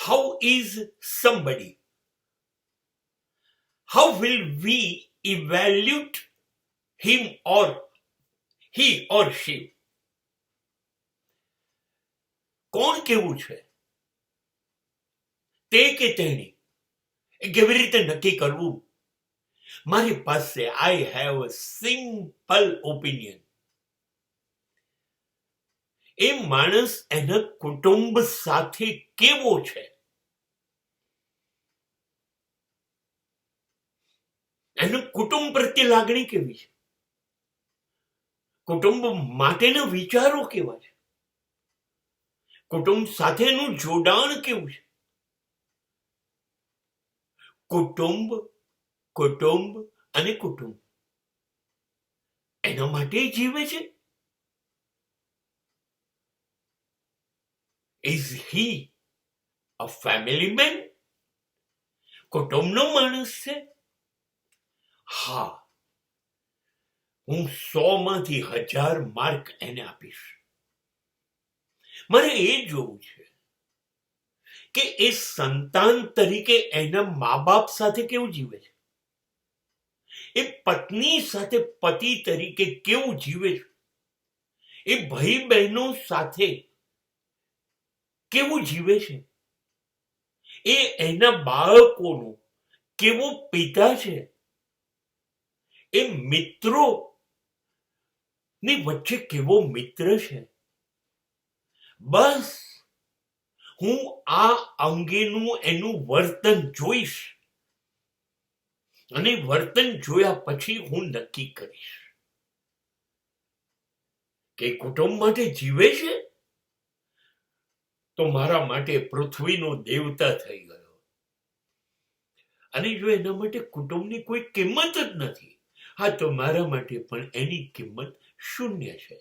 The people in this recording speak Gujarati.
how is somebody? How will we evaluate him or he or she? કોણ કેવું છે તે કે તેણી એ કેવી રીતે નક્કી કરવું? મારી પાસે I have a simple opinion. એ માણસ એના કુટુંબ સાથે કેવો છે, એનું કુટુંબ પ્રત્યે લાગણી કેવી છે, કુટુંબ માટેના વિચારો કેવા છે, કુટુંબ સાથેનું જોડાણ કેવું છે. કુટુંબ કુટુંબ અને કુટુંબ એના માટે જીવે છે. Is he a family man? કુટુંબનો માણસ છે? હા, હું 100 માંથી 1000 માર્ક એને આપીશ. મારે એ જોવું છે કે એ સંતાન તરીકે એના મા બાપ સાથે કેવું જીવે છે, એ પત્ની સાથે પતિ તરીકે કેવું જીવે છે, એ ભાઈ બહેનો સાથે કેવું જીવે છે, એ એના બાળકોનો કેવો પિતા છે, એ મિત્રો ની વચ્ચે કેવો મિત્ર છે. બસ હું આ અંગેનું એનું વર્તન જોઈશ અને વર્તન જોયા પછી હું નક્કી કરીશ કે કુટુંબ માટે જીવે છે તો મારા માટે પૃથ્વીનો દેવતા થઈ ગયો. અને જો એના માટે કુટુંબની કોઈ કિંમત જ નથી, હા, તો મારા માટે પણ એની કિંમત શૂન્ય છે.